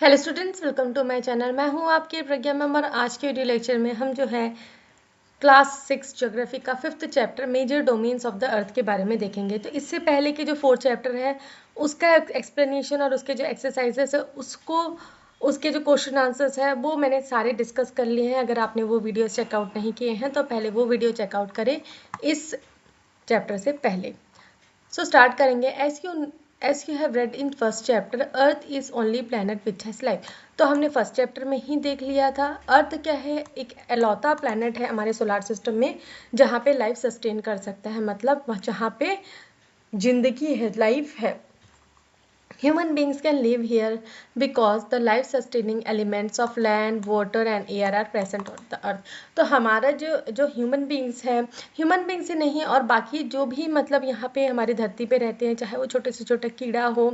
Hello students, welcome to my channel. मैं हूं आपकी प्रज्ञा मैम और आज के वीडियो लेक्चर में हम जो है क्लास 6 ज्योग्राफी का 5th chapter major domains of the earth के बारे में देखेंगे। तो इससे पहले के जो 4 चैप्टर है उसका एक्सप्लेनेशन और उसके जो एक्सरसाइजेस है उसके जो क्वेश्चन आंसर्स है वो मैंने सारे डिस्कस कर लिए हैं। अगर आपने वो वीडियो चेकआउट नहीं किए हैं तो पहले वो वीडियो चेकआउट करें इस चैप्टर से पहले। सो स्टार्ट करेंगे। As you have read in first chapter, earth is only planet which has life. तो हमने फर्स्ट चैप्टर में ही देख लिया था अर्थ क्या है, एक अलौता प्लैनेट है हमारे सोलार सिस्टम में जहाँ पे लाइफ सस्टेन कर सकता है, मतलब जहाँ पे जिंदगी है, लाइफ है। Human beings can live here because the life sustaining elements of land, water and air are present on the earth। तो हमारा जो ह्यूमन बींग्स है, ह्यूमन बींग्स ही नहीं और बाकी जो भी मतलब यहाँ पे हमारी धरती पे रहते हैं, चाहे वो छोटे से छोटे कीड़ा हो,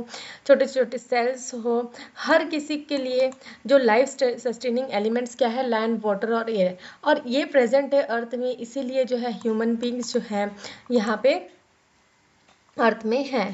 छोटे से छोटे सेल्स हो, हर किसी के लिए जो लाइफ सस्टेनिंग एलिमेंट्स क्या है, लैंड, वाटर और एयर, और ये प्रेजेंट है अर्थ में। इसीलिए जो है ह्यूमन बींग्स जो है यहाँ पे अर्थ में है।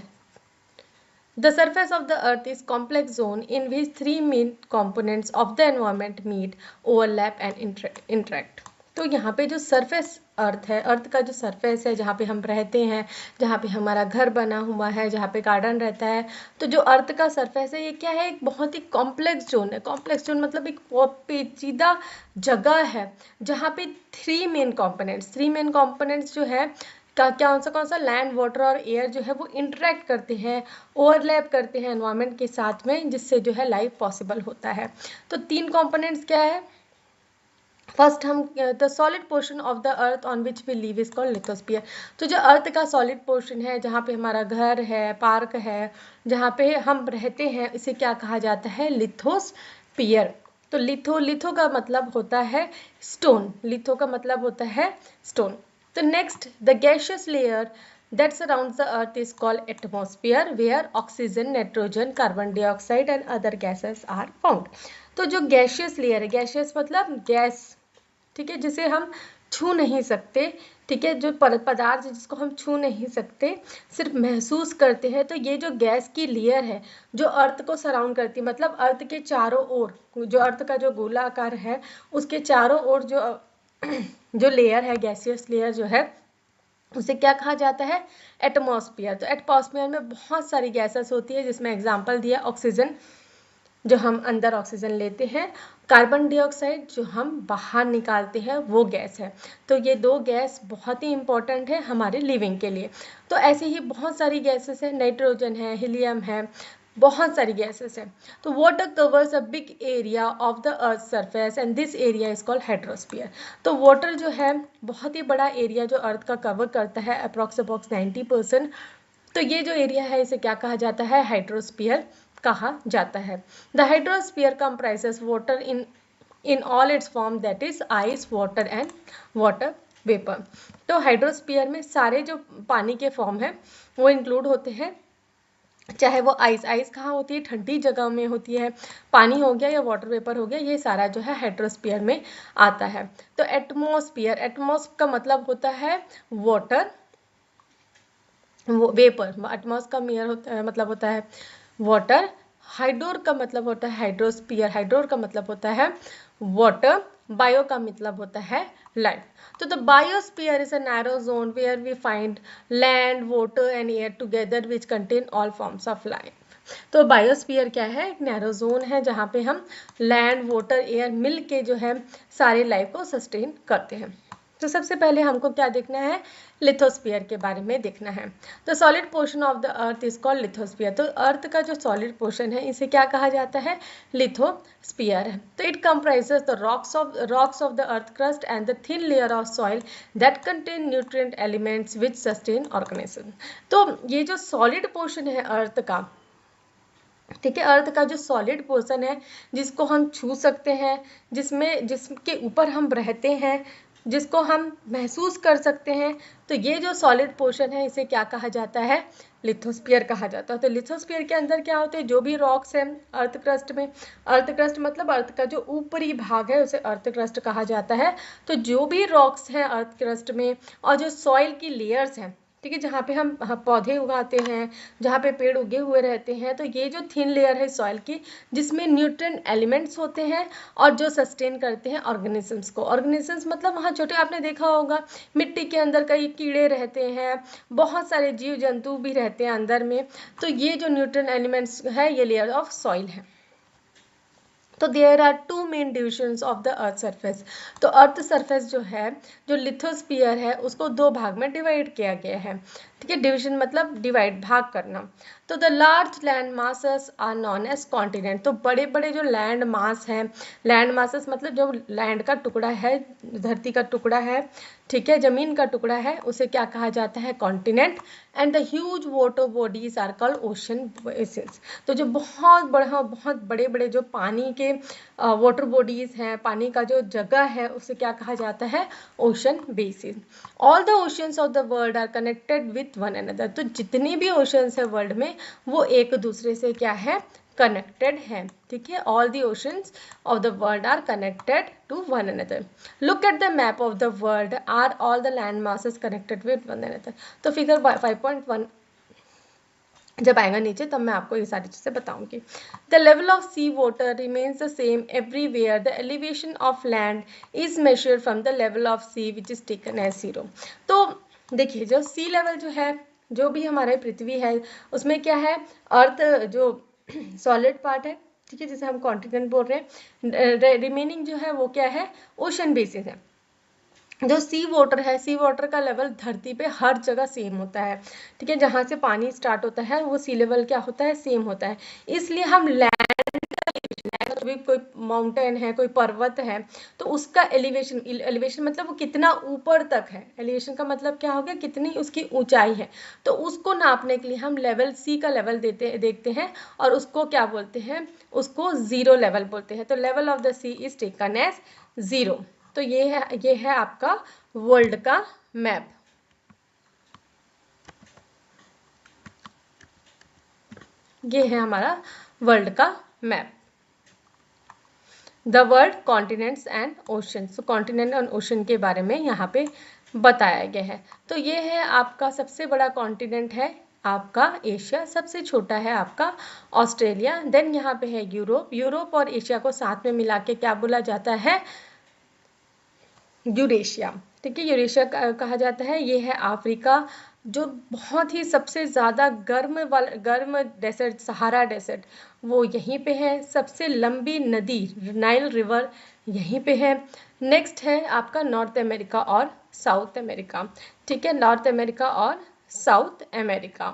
The surface of the earth is complex zone in which three main components of the environment meet, overlap and interact। तो यहाँ पे जो सरफेस अर्थ है, अर्थ का जो सरफेस है जहाँ पे हम रहते हैं, जहाँ पे हमारा घर बना हुआ है, जहाँ पे गार्डन रहता है, तो जो अर्थ का सरफेस है ये क्या है, एक बहुत ही कॉम्प्लेक्स जोन है। कॉम्प्लेक्स जोन मतलब एक पेचीदा जगह है जहाँ पे थ्री मेन कंपोनेंट्स जो है कौन सा लैंड, वाटर और एयर जो है वो इंटरेक्ट करते हैं, ओवरलैप करते हैं एनवायरनमेंट के साथ में, जिससे जो है लाइफ पॉसिबल होता है। तो 3 कंपोनेंट्स क्या है। फर्स्ट हम the solid portion of the earth on which we live is called lithosphere. तो जो अर्थ का सॉलिड पोर्शन है जहाँ पे हमारा घर है, पार्क है, जहाँ पे हम रहते हैं, इसे क्या कहा जाता है, लिथोस्फीयर। तो लिथो का मतलब होता है स्टोन, लिथो का मतलब होता है स्टोन। तो next, the gaseous layer that surrounds the earth is called atmosphere where oxygen, nitrogen, carbon dioxide and other gases are found। तो जो गैसियस लेयर है, गैसियस मतलब गैस, ठीक है, जिसे हम छू नहीं सकते, ठीक है, जो पदार्थ है जिसको हम छू नहीं सकते, सिर्फ महसूस करते हैं। तो ये जो गैस की लेयर है जो अर्थ को सराउंड करती है, मतलब अर्थ के चारों ओर, जो अर्थ का जो गोलाकार है उसके चारों ओर जो लेयर है, गैसियस लेयर जो है, उसे क्या कहा जाता है, एटमॉस्फेयर। तो एटमॉस्फेयर में बहुत सारी गैसेस होती है, जिसमें एग्जांपल दिया ऑक्सीजन जो हम अंदर ऑक्सीजन लेते हैं, कार्बन डाइऑक्साइड जो हम बाहर निकालते हैं, वो गैस है। तो ये 2 गैस बहुत ही इंपॉर्टेंट है हमारे लिविंग के लिए। तो ऐसे ही बहुत सारी गैसेस है, नाइट्रोजन है, हीलियम है, बहुत सारी गैसेस है। तो water covers a big area of the earth surface and this area is called hydrosphere. तो वाटर जो है बहुत ही बड़ा एरिया जो अर्थ का कवर करता है, अप्रॉक्स 90%। तो ये जो एरिया है इसे क्या कहा जाता है, हाइड्रोस्फीयर कहा जाता है। The hydrosphere comprises water in all it's form, that is ice, water and water vapour. तो हाइड्रोस्फीयर में सारे जो पानी के फॉर्म है वो इंक्लूड होते हैं, चाहे वो आइस कहाँ होती है, ठंडी जगह में होती है, पानी हो गया या वाटर वेपर हो गया, ये सारा जो है हाइड्रोस्फीयर में आता है। तो एटमॉस्फेयर, एटमॉस का मतलब होता है वाटर, वेपर, एटमॉस का मेयर होता है, मतलब होता है वाटर। हाइड्रोर का मतलब होता है हाइड्रोस्फीयर, हाइड्रोर का मतलब होता है वाटर। बायो का मतलब होता है लैंड। तो the biosphere is a narrow zone where we find land, water and air together which contain all forms of life. तो बायोस्फीयर क्या है, एक नैरो जोन है जहाँ पे हम लैंड, वाटर, एयर मिल के जो है सारे लाइफ को सस्टेन करते हैं। तो सबसे पहले हमको क्या देखना है, लिथोस्फीयर के बारे में देखना है। तो solid portion of the earth is called lithosphere. तो अर्थ का जो सॉलिड पोर्शन है इसे क्या कहा जाता है, लिथोस्फीयर है। तो it comprises the rocks of the earth crust and the thin layer of soil that contain nutrient elements which sustain organism. तो ये जो सॉलिड पोर्शन है अर्थ का, ठीक है, अर्थ का जो सॉलिड पोर्शन है जिसको हम छू सकते हैं, जिसके ऊपर हम रहते हैं, जिसको हम महसूस कर सकते हैं, तो ये जो सॉलिड पोर्शन है इसे क्या कहा जाता है, लिथोस्फीयर कहा जाता है। तो लिथोस्फीयर के अंदर क्या होते हैं, जो भी रॉक्स हैं अर्थ क्रस्ट में, अर्थ क्रस्ट मतलब अर्थ का जो ऊपरी भाग है उसे अर्थ क्रस्ट कहा जाता है। तो जो भी रॉक्स हैं अर्थ क्रस्ट में और जो सॉइल की लेयर्स हैं, ठीक है, जहाँ पे हम पौधे उगाते हैं, जहाँ पे पेड़ उगे हुए रहते हैं, तो ये जो थिन लेयर है सॉइल की, जिसमें न्यूट्रिएंट एलिमेंट्स होते हैं और जो सस्टेन करते हैं ऑर्गेनिजम्स को। ऑर्गेनिजम्स मतलब वहाँ छोटे, आपने देखा होगा मिट्टी के अंदर कई कीड़े रहते हैं, बहुत सारे जीव जंतु भी रहते हैं अंदर में, तो ये जो न्यूट्रिएंट एलिमेंट्स है ये लेयर ऑफ सॉइल है। तो there are two main divisions of the earth surface. तो अर्थ सरफेस जो है, जो लिथोस्फीयर है, उसको दो भाग में डिवाइड किया गया है। ठीक है, डिवीजन मतलब डिवाइड, भाग करना। तो the large land masses are known as continent. तो बड़े बड़े जो लैंड मास हैं, लैंड मासेस मतलब जो लैंड का टुकड़ा है, धरती का टुकड़ा है, ठीक है, जमीन का टुकड़ा है, उसे क्या कहा जाता है, continent. And the huge water bodies are called ocean basins. तो जो बहुत बड़े बड़े जो पानी के वाटर बॉडीज हैं, पानी का जो जगह है, उसे क्या कहा जाता है, ocean basin. All the oceans of the world are connected with one another. तो जितनी भी ओशंस है वर्ल्ड में, वो एक दूसरे से क्या है, कनेक्टेड है। ठीक है, all the oceans of the world are connected to one another. Look at the map of the world, are all the land masses connected with one another. तो फिगर 5.1 जब आएगा नीचे तब मैं आपको ये सारी चीजें बताऊंगी। The level of sea water remains the same everywhere. The elevation of land is measured from the level of sea which is taken as 0। तो देखिए, जो सी लेवल जो है, जो भी हमारे पृथ्वी है, उसमें क्या है, अर्थ जो सॉलिड पार्ट है, ठीक है, जिसे हम कॉन्टिनेंट बोल रहे हैं, रिमेनिंग जो है वो क्या है, ओशन बेसिस है। जो सी वाटर है, सी वाटर का लेवल धरती पे हर जगह सेम होता है। ठीक है, जहाँ से पानी स्टार्ट होता है वो सी लेवल क्या होता है, सेम होता है। इसलिए हम लैंड भी, कोई माउंटेन है, कोई पर्वत है, तो उसका एलिवेशन, एलिवेशन मतलब वो कितना ऊपर तक है, एलिवेशन का मतलब क्या हो गया, कितनी उसकी ऊंचाई है। तो उसको नापने के लिए हम लेवल सी का लेवल देखते हैं, और उसको क्या बोलते हैं, उसको 0 लेवल बोलते हैं। तो level of the sea is taken as 0। तो ये है आपका वर्ल्ड का मैप। ये है हमारा वर्ल्ड का map. The world continents and ocean. So continent और ओशन के बारे में यहाँ पे बताया गया है। तो ये है आपका सबसे बड़ा कॉन्टिनेंट है आपका एशिया, सबसे छोटा है आपका ऑस्ट्रेलिया। देन यहाँ पे है यूरोप। यूरोप और एशिया को साथ में मिला के क्या बोला जाता है, यूरेशिया। ठीक है, यूरेशिया कहा जाता है। ये है अफ्रीका, जो बहुत ही सबसे ज़्यादा गर्म डेसर्ट, सहारा डेसर्ट, वो यहीं पे है। सबसे लंबी नदी नाइल रिवर यहीं पे है। नेक्स्ट है आपका नॉर्थ अमेरिका और साउथ अमेरिका। ठीक है, नॉर्थ अमेरिका और साउथ अमेरिका।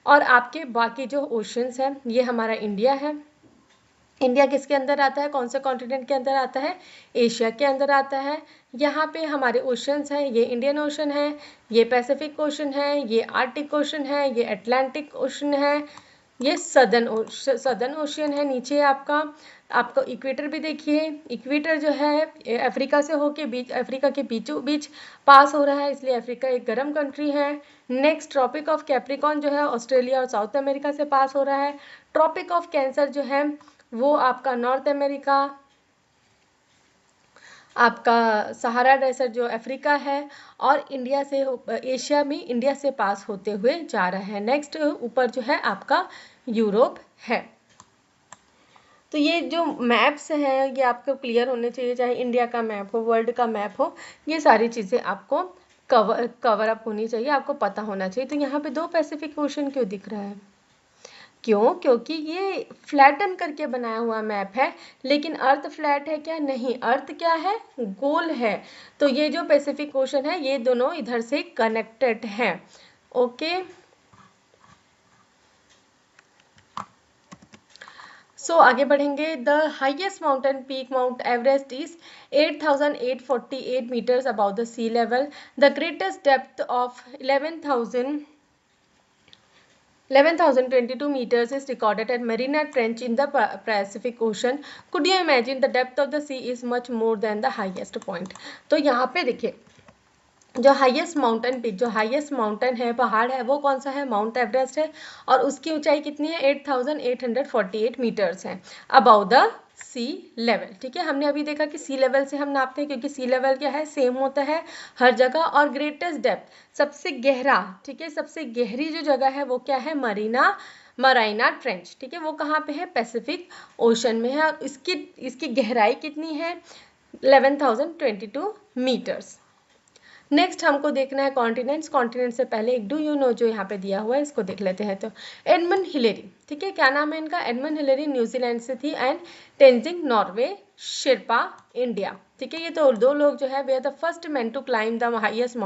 और आपके बाकी जो ओशंस हैं, ये हमारा इंडिया है। इंडिया किसके अंदर आता है, कौन से कॉन्टिनेंट के अंदर आता है, एशिया के अंदर आता है। यहाँ पे हमारे ओशंस हैं, ये इंडियन ओशन है, ये पैसिफिक ओशन है, ये आर्टिक ओशन है, ये अटलांटिक ओशन है, ये सदर्न ओशियन है। नीचे आपका इक्वेटर भी देखिए, इक्वेटर जो है अफ्रीका से होके अफ्रीका के बीचों बीच पास हो रहा है, इसलिए अफ्रीका एक गर्म कंट्री है। नेक्स्ट ट्रॉपिक ऑफ कैप्रिकॉर्न जो है ऑस्ट्रेलिया और साउथ अमेरिका से पास हो रहा है। ट्रॉपिक ऑफ कैंसर जो है वो आपका नॉर्थ अमेरिका, आपका सहारा डेसर्ट जो अफ्रीका है, और इंडिया से, एशिया में इंडिया से पास होते हुए जा रहा है। नेक्स्ट ऊपर जो है आपका यूरोप है। तो ये जो मैप्स हैं ये आपको क्लियर होने चाहिए, चाहे इंडिया का मैप हो, वर्ल्ड का मैप हो, ये सारी चीज़ें आपको कवर अप होनी चाहिए, आपको पता होना चाहिए। तो यहाँ पे 2 पैसिफिक ओशन क्यों दिख रहा है, क्यों, क्योंकि ये फ्लैटन करके बनाया हुआ मैप है। लेकिन अर्थ फ्लैट है क्या, नहीं, अर्थ क्या है, गोल है। तो ये जो पैसिफिक ओशन है ये दोनों इधर से कनेक्टेड हैं। ओके, सो आगे बढ़ेंगे। The highest mountain peak Mount Everest is 8,848 metres about the sea level. The greatest depth of 11,022 meters is recorded at Mariana Trench in the Pacific Ocean. Could you imagine the depth of the sea is much more than the highest point? तो यहाँ पे देखिए, जो highest mountain peak, जो highest mountain है, पहाड़ है, वो कौन सा है, माउंट एवरेस्ट है। और उसकी ऊंचाई कितनी है, 8,848 मीटर्स है अबाउ द सी लेवल। ठीक है, हमने अभी देखा कि सी लेवल से हम नापते हैं क्योंकि सी लेवल क्या है, सेम होता है हर जगह। और ग्रेटेस्ट डेप्थ, सबसे गहरा, ठीक है, सबसे गहरी जो जगह है वो क्या है, मराइना ट्रेंच। ठीक है, वो कहाँ पे है, पैसिफिक ओशन में है। और इसकी गहराई कितनी है, 11,022 मीटर्स। नेक्स्ट हमको देखना है कॉन्टिनेंट्स। कॉन्टिनेंट से पहले एक डू यू नो जो यहाँ पे दिया हुआ है इसको देख लेते हैं। तो एडमंड हिलेरी, ठीक है, क्या नाम है इनका, एडमंड हिलेरी न्यूजीलैंड से थी, एंड तेंजिंग नॉर्वे शिरपा इंडिया। ठीक है, ये तो दो लोग जो है वे are the first man to climb the highest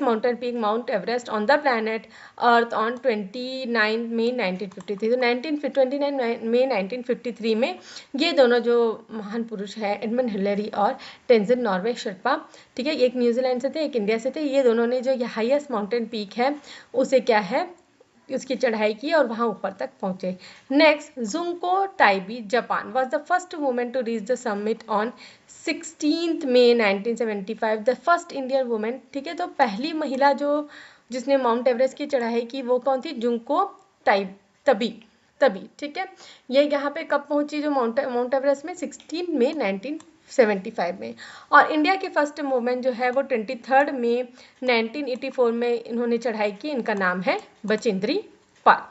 mountain peak Mount Everest on the planet Earth on 29 May 1953। तो 29 मई 1953 में ये दोनों जो महान पुरुष है, एडमंड हिलेरी और तेंजिंग नॉर्वे शिरपा, ठीक है, एक न्यूजीलैंड से थे एक इंडिया से थे, ये दोनों ने जो ये हाईएस्ट माउंटेन पीक है उसे क्या है, उसकी चढ़ाई की और वहां ऊपर तक पहुंचे। Next, Junko Tabei Japan was the first women to reach the summit on 16 May 1975, the first Indian women. ठीक है, तो पहली महिला जो जिसने माउंट एवरेस्ट की चढ़ाई की वो कौन थी, जुंको तबी तभी। ठीक है, ये यहाँ पे कब पहुंची जो माउंट एवरेस्ट में, 16 मई 1975 में। और इंडिया की फर्स्ट वुमेन जो है वो 23 मई 1984 में इन्होंने चढ़ाई की, इनका नाम है बचेंद्री पाल।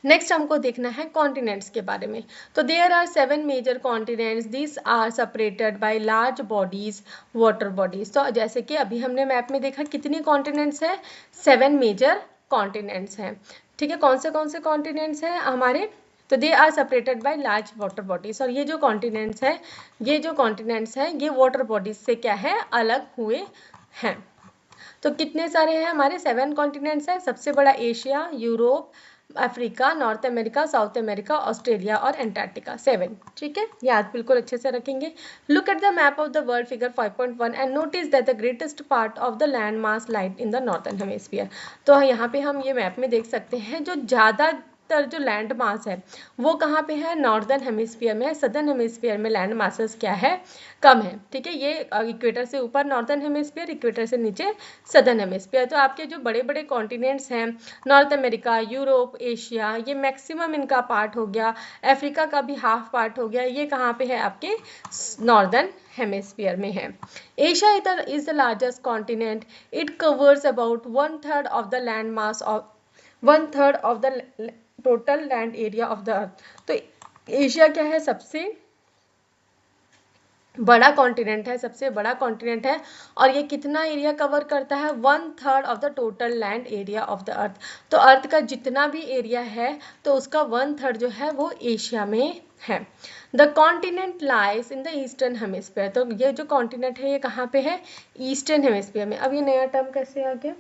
नेक्स्ट हमको देखना है कॉन्टिनेंट्स के बारे में। तो there are 7 major continents, this are separated by large bodies, water bodies. तो जैसे कि अभी हमने मैप में देखा कितनी कॉन्टिनेंट्स है, 7 मेजर कॉन्टिनेंट्स हैं। ठीक है, कौन से कॉन्टिनेंट्स हैं हमारे, तो they are separated by large water bodies. और ये जो कॉन्टिनेंट्स हैं ये वाटर बॉडीज से क्या है, अलग हुए हैं। तो कितने सारे हैं हमारे, 7 कॉन्टिनेंट्स हैं। सबसे बड़ा Asia, Europe, Africa, north America, south America, Australia और एंटार्क्टिका, 7। ठीक है, याद बिल्कुल अच्छे से रखेंगे। Look at the map of the world figure 5.1 and notice that the greatest part of the land mass light in the northern hemisphere. तो यहाँ पे हम ये मैप में देख सकते हैं जो ज़्यादातर जो लैंड मास है वो कहाँ पे है, नॉर्दर्न हेमिस्फीयर में है। सदर्न हेमिस्फीयर में लैंड मासेस क्या है, कम है। ठीक है, ये इक्वेटर से ऊपर नॉर्दर्न हेमिस्फीयर, इक्वेटर से नीचे सदर्न हेमिस्फीयर। तो आपके जो बड़े बड़े कॉन्टिनेंट्स हैं, नॉर्थ अमेरिका, यूरोप, एशिया, ये मैक्सिमम इनका पार्ट हो गया। अफ्रीका का भी हाफ पार्ट हो गया। ये कहाँ पे है, आपके नॉर्दर्न हेमिस्फीयर में है। Asia is the largest continent, it covers about 1/3 of the land mass of 1/3 of the total land area of the अर्थ। तो एशिया क्या है, सबसे बड़ा कॉन्टिनेंट है, सबसे बड़ा कॉन्टिनेंट है। और ये कितना एरिया कवर करता है, 1/3 of the total land area of the अर्थ। तो अर्थ का जितना भी एरिया है तो उसका 1/3 जो है वो एशिया में है। The continent lies in the eastern hemisphere. तो ये जो कॉन्टिनेंट है ये कहाँ पे है, ईस्टर्न हेमिस्फीयर में। अब ये नया टर्म कैसे आ गया,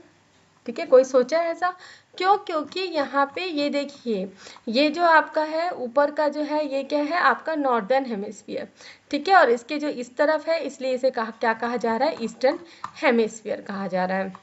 ठीक है, कोई सोचा है ऐसा, क्यों, क्योंकि यहाँ पे ये देखिए ये जो आपका है ऊपर का जो है ये क्या है, आपका नॉर्दर्न हेमिस्फीयर। ठीक है, और इसके जो इस तरफ है इसलिए इसे क्या कहा जा रहा है, ईस्टर्न हेमिस्फीयर कहा जा रहा है।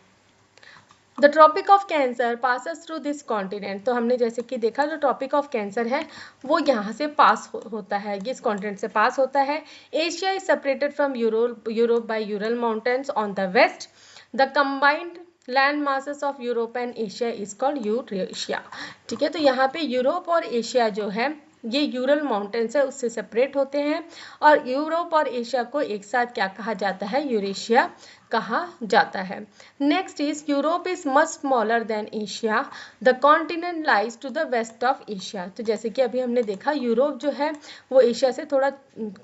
The Tropic of Cancer passes through this continent. तो हमने जैसे कि देखा जो ट्रॉपिक ऑफ कैंसर है वो यहाँ से पास होता है, इस कॉन्टिनेंट से पास होता है। Asia is separated from Europe by Ural mountains on the west. The combined land masses of Europe and Asia is called Eurasia. ठीक है, तो यहाँ पे यूरोप और एशिया जो है ये यूरल माउंटेन्स है उससे सेपरेट होते हैं। और यूरोप और एशिया को एक साथ क्या कहा जाता है, यूरेशिया कहा जाता है। Next is Europe is much smaller than Asia, the continent lies to the west of Asia. तो जैसे कि अभी हमने देखा यूरोप जो है वो एशिया से थोड़ा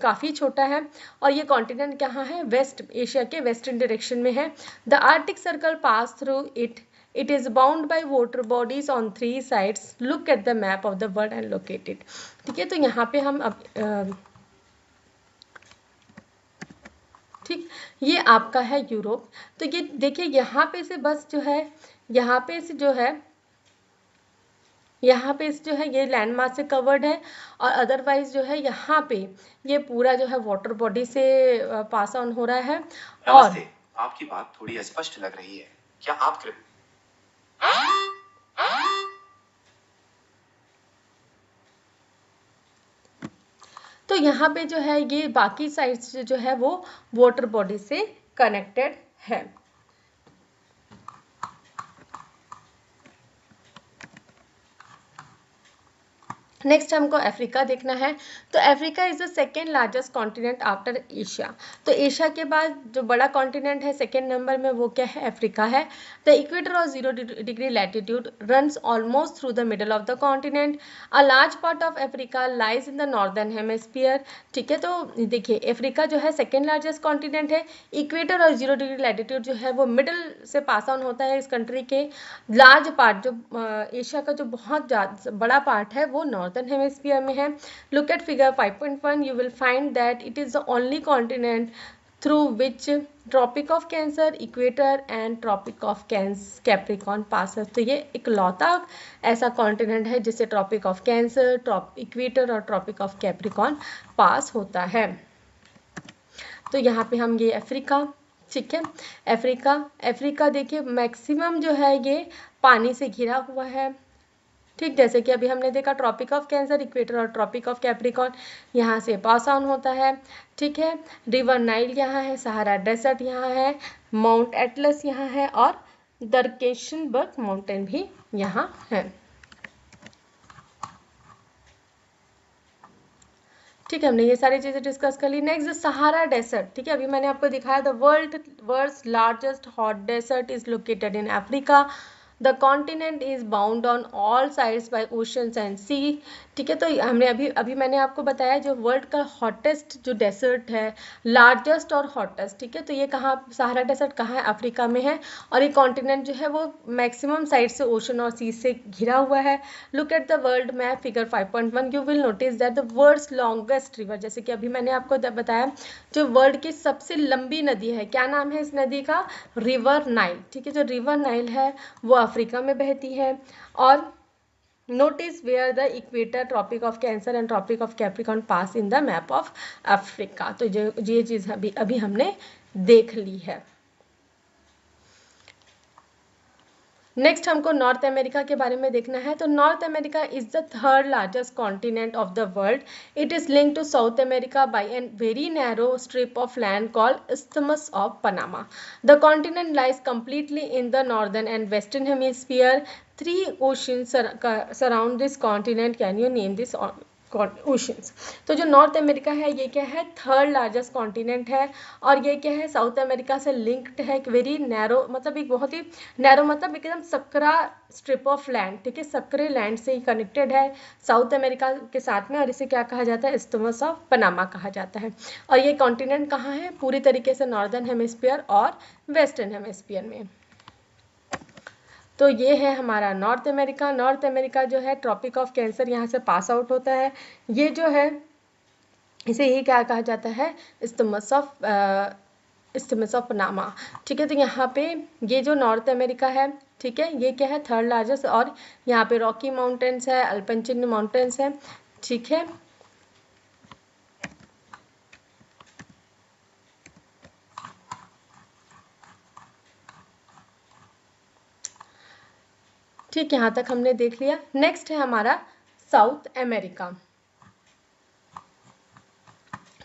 काफ़ी छोटा है और ये कॉन्टिनेंट कहाँ है, वेस्ट, एशिया के वेस्टर्न डायरेक्शन में है। The Arctic circle pass through it, it is bound by water bodies on 3 sides. Look at the map of the world and locate it. ठीक है, तो यहाँ पे हम अब ठीक, ये आपका है यूरोप। तो ये देखिए यहाँ पे से बस जो है यहाँ पे से जो है ये लैंड मास से कवर्ड है और अदरवाइज जो है यहाँ पे ये पूरा जो है वाटर बॉडी से पास ऑन हो रहा है। और आपकी बात थोड़ी अस्पष्ट लग रही है, क्या आप कृपया। तो यहाँ पे जो है ये बाकी साइड्स जो है वो वाटर बॉडी से कनेक्टेड है। नेक्स्ट हमको अफ्रीका देखना है। तो Africa is the second largest continent after Asia. तो एशिया के बाद जो बड़ा कॉन्टिनेंट है सेकेंड नंबर में वो क्या है, अफ्रीका है। The equator of 0 degree latitude runs almost through the middle of the continent. A large part of Africa lies in the northern hemisphere. ठीक है, तो देखिए अफ्रीका जो है सेकेंड लार्जेस्ट कॉन्टिनेंट है। इक्वेटर और 0 डिग्री लैटिट्यूड जो है वो मिडल से पास ऑन होता है इस कंट्री के। लार्ज पार्ट जो एशिया का जो बहुत बड़ा पार्ट है वो नॉर्दर्न हेमिस्फीयर में है। Look at figure 5.1, you will find that it is the only continent through which Tropic of Cancer, equator and Tropic of Capricorn passes. तो ये इकलौता ऐसा कॉन्टिनेंट है जिससे ट्रॉपिक ऑफ कैंसर, इक्वेटर और ट्रॉपिक ऑफ कैप्रिकॉर्न पास होता है। तो यहाँ पे हम ये अफ्रीका, ठीक है, अफ्रीका देखिए मैक्सिमम जो है ये पानी से घिरा हुआ है। ठीक, जैसे कि अभी हमने देखा ट्रॉपिक ऑफ कैंसर, इक्वेटर और ट्रॉपिक ऑफ कैप्रिकॉर्न यहाँ से पास ऑन होता है। ठीक है, रिवर नाइल यहाँ है, सहारा डेजर्ट यहाँ है, माउंट एटलस यहाँ है और दरकेशनबर्ग माउंटेन भी यहाँ है। ठीक है, हमने ये सारी चीजें डिस्कस कर ली। Next Sahara desert. ठीक है, अभी मैंने आपको दिखाया the world's largest hot desert is located in Africa. The continent is bound on all sides by oceans and sea. ठीक है, तो हमने अभी मैंने आपको बताया जो वर्ल्ड का हॉटेस्ट जो डेजर्ट है, लार्जेस्ट और हॉटेस्ट, ठीक है, तो ये कहाँ, सहारा डेजर्ट कहाँ है, अफ्रीका में है। और ये कॉन्टिनेंट जो है वो मैक्सिमम साइड से ओशन और सी से घिरा हुआ है। Look at the world map figure 5.1, you will notice that the world's longest river, जैसे कि अभी मैंने आपको बताया जो वर्ल्ड की सबसे लंबी नदी है, क्या नाम है इस नदी का, रिवर नाइल। ठीक है, जो रिवर नाइल है वो अफ्रीका में बहती है। और notice where the equator, Tropic of Cancer and Tropic of Capricorn pass in the map of Africa. तो ये चीज अभी हमने देख ली है। नेक्स्ट हमको नॉर्थ अमेरिका के बारे में देखना है। तो North America is the third largest continent of the world. It is linked to South America by an very narrow strip of land called Isthmus of Panama. The continent lies completely in the northern and western hemisphere. Three oceans surround this continent. Can you name this oceans? तो जो north America है ये क्या है, third largest continent है और ये क्या है, साउथ अमेरिका से लिंक्ड है। एक वेरी नैरो, मतलब एक बहुत ही नैरो, मतलब एकदम सकरा स्ट्रिप ऑफ लैंड, ठीक है, सकरे लैंड से ही कनेक्टेड है साउथ अमेरिका के साथ में, और इसे क्या कहा जाता है, इस्थमस ऑफ पनामा कहा जाता है। और ये कॉन्टिनेंट कहाँ है, पूरी तरीके से नॉर्दर्न हेमिस्फीयर और वेस्टर्न हेमिस्फीयर में। तो ये है हमारा नॉर्थ अमेरिका। नॉर्थ अमेरिका जो है ट्रॉपिक ऑफ कैंसर यहाँ से पास आउट होता है। ये जो है इसे ही क्या कहा जाता है, इस्थमस ऑफ पनामा। ठीक है, तो यहाँ पे ये जो नॉर्थ अमेरिका है, ठीक है, ये क्या है, थर्ड लार्जेस्ट, और यहाँ पे रॉकी माउंटेन्स है, अल्पेंचिन माउंटेन्स है। ठीक है, ठीक, यहाँ तक हमने देख लिया। नेक्स्ट है हमारा साउथ अमेरिका।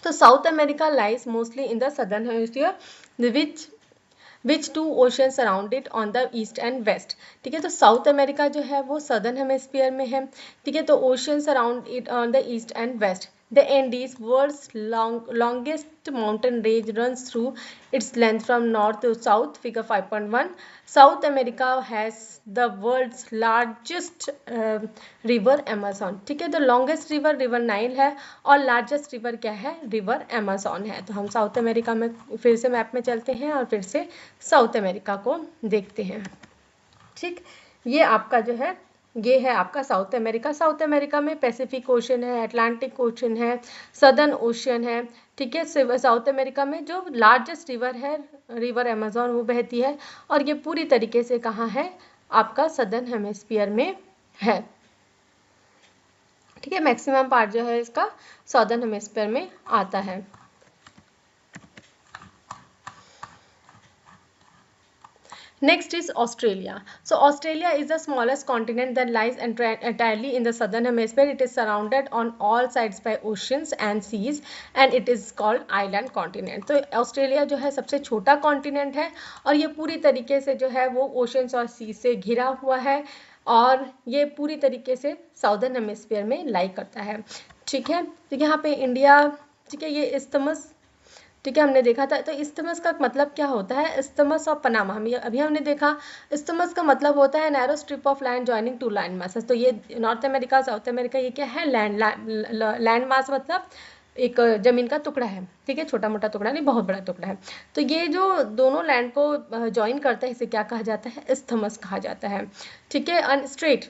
तो South America lies mostly in the southern hemisphere which two oceans around it on the east and west. ठीक है, तो साउथ अमेरिका जो है वो सदर्न हेमिस्फीयर में है। ठीक है, तो oceans around it on the east and west. The Andes, world's longest mountain range, runs through its length from north to south. Figure 5.1. South America has the world's largest river Amazon. ठीक है, तो longest river river Nile है और largest river क्या है, river Amazon है। तो हम साउथ अमेरिका में फिर से मैप में चलते हैं और फिर से साउथ अमेरिका को देखते हैं। ठीक, ये आपका जो है, ये है आपका साउथ अमेरिका। साउथ अमेरिका में पैसिफिक ओशन है, अटलांटिक ओशन है, सदर्न ओशन है। ठीक है, साउथ अमेरिका में जो लार्जेस्ट रिवर है, रिवर अमेजोन, वो बहती है और ये पूरी तरीके से कहाँ है, आपका सदर्न हेमिस्फीयर में है। ठीक है, मैक्सिमम पार्ट जो है इसका सदर्न हेमिस्फीयर में आता है। Next is Australia. So Australia is the smallest continent that lies entirely in the southern hemisphere. It is surrounded on all sides by oceans and seas and it is called island continent. तो Australia जो है सबसे छोटा continent है और ये पूरी तरीके से जो है वो ओशंस और सी से घिरा हुआ है और ये पूरी तरीके से साउदर्न हेमिस्फीयर में लाई करता है। ठीक है, तो यहाँ पे इंडिया, ठीक है, ये इस्थमस, ठीक है, हमने देखा था। तो इस्थमस का मतलब क्या होता है? इस्थमस ऑफ पनामा, हम अभी हमने देखा। इस्थमस का मतलब होता है narrow strip of land joining two land masses. तो ये नॉर्थ अमेरिका, साउथ अमेरिका, ये क्या है? लैंड मास मतलब एक जमीन का टुकड़ा है, ठीक है, छोटा मोटा टुकड़ा नहीं, बहुत बड़ा टुकड़ा है। तो ये जो दोनों लैंड को ज्वाइन करता है इसे क्या कहा जाता है? इस्थमस कहा जाता है। ठीक है, एंड स्ट्रेट,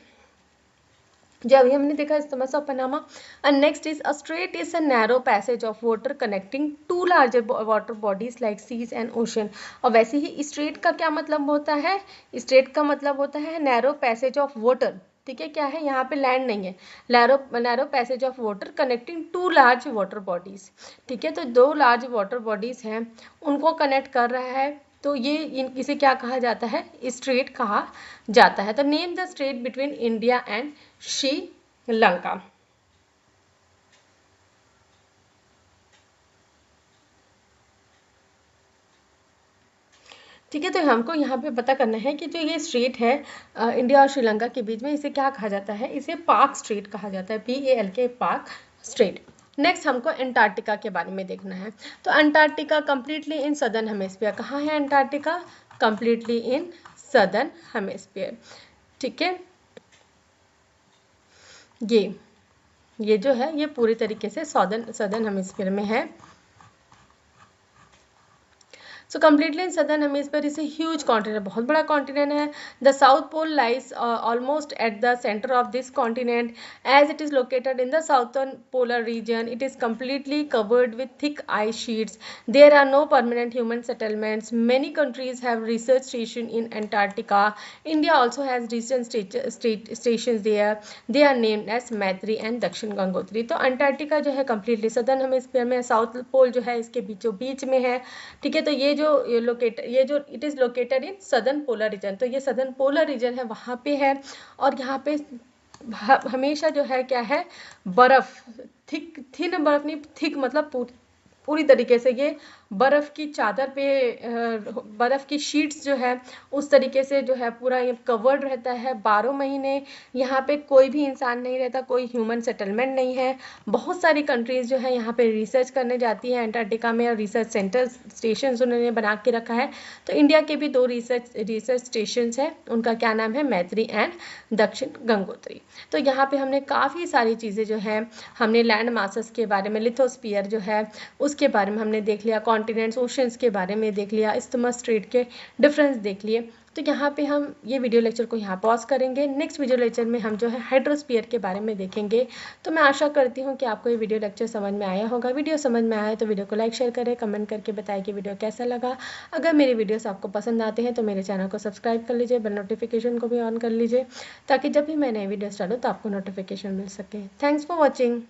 जो अभी हमने देखा isthmus of Panama. And next is a strait is a narrow passage of water connecting two larger water bodies like seas and ocean. और वैसे ही स्ट्रेट का क्या मतलब होता है? स्ट्रेट का मतलब होता है नैरो पैसेज ऑफ वाटर, ठीक है, क्या है? यहाँ पे लैंड नहीं है, narrow passage of water connecting two large water bodies, ठीक है, तो दो लार्ज वाटर बॉडीज हैं उनको कनेक्ट कर रहा है, तो ये इसे क्या कहा जाता है? स्ट्रेट कहा जाता है। तो name the straight between India and Sri Lanka. ठीक है, तो हमको यहाँ पे पता करना है कि जो ये स्ट्रेट है इंडिया और श्रीलंका के बीच में, इसे क्या कहा जाता है? इसे पाक स्ट्रेट कहा जाता है, PALK, पाक स्ट्रेट। नेक्स्ट हमको अंटार्कटिका के बारे में देखना है। तो Antarctica completely in southern hemisphere. कहाँ है Antarctica? Completely in southern hemisphere. ठीक है, ये जो है ये पूरी तरीके से सदर्न हेमिस्फीयर में है। So completely in southern hemisphere is a huge continent, बहुत बड़ा कॉन्टिनेंट है। The South Pole lies almost at the centre of this continent as it is located in the southern polar region. It is completely covered with thick ice sheets. There are no permanent human settlements. Many countries have research stations in Antarctica. India also has research stations there. They are named as मैत्री and दक्षिण गंगोत्री। तो Antarctica जो है completely southern hemisphere में, south pole जो है इसके बीचों बीच में है। ठीक है, तो ये जो it is located in southern polar region, तो ये सदर्न पोलर रीजन है वहाँ पे है। और यहाँ पे हमेशा जो है क्या है? बर्फ, थिन बर्फ नहीं, थिक मतलब पूरी तरीके से ये बर्फ की चादर पे, बर्फ की शीट्स जो है उस तरीके से जो है पूरा ये कवर्ड रहता है 12 महीने। यहाँ पे कोई भी इंसान नहीं रहता, कोई ह्यूमन सेटलमेंट नहीं है। बहुत सारी कंट्रीज जो है यहाँ पे रिसर्च करने जाती है अंटार्कटिका में और रिसर्च सेंटर स्टेशन उन्होंने बना के रखा है। तो इंडिया के भी 2 रिसर्च स्टेशन है, उनका क्या नाम है? मैत्री एंड दक्षिण गंगोत्री। तो यहाँ पे हमने काफ़ी सारी चीज़ें जो है, हमने लैंड मासेस के बारे में, लिथोस्फीयर जो है उसके बारे में हमने देख लिया, कॉन्टिनेंट्स ओशंस के बारे में देख लिया, इस्थमस स्ट्रेट के डिफरेंस देख लिए। तो यहाँ पे हम ये वीडियो लेक्चर को यहाँ पॉज करेंगे। नेक्स्ट वीडियो लेक्चर में हम जो है हाइड्रोस्फीयर के बारे में देखेंगे। तो मैं आशा करती हूँ कि आपको ये वीडियो लेक्चर समझ में आया होगा। वीडियो समझ में आया तो वीडियो को लाइक शेयर करें, कमेंट करके बताएं कि वीडियो कैसा लगा। अगर मेरे वीडियोस आपको पसंद आते हैं तो मेरे चैनल को सब्सक्राइब कर लीजिए, बेल नोटिफिकेशन को भी ऑन कर लीजिए ताकि जब भी मैं नए वीडियोस डालूँ तो आपको नोटिफिकेशन मिल सके। Thanks for watching.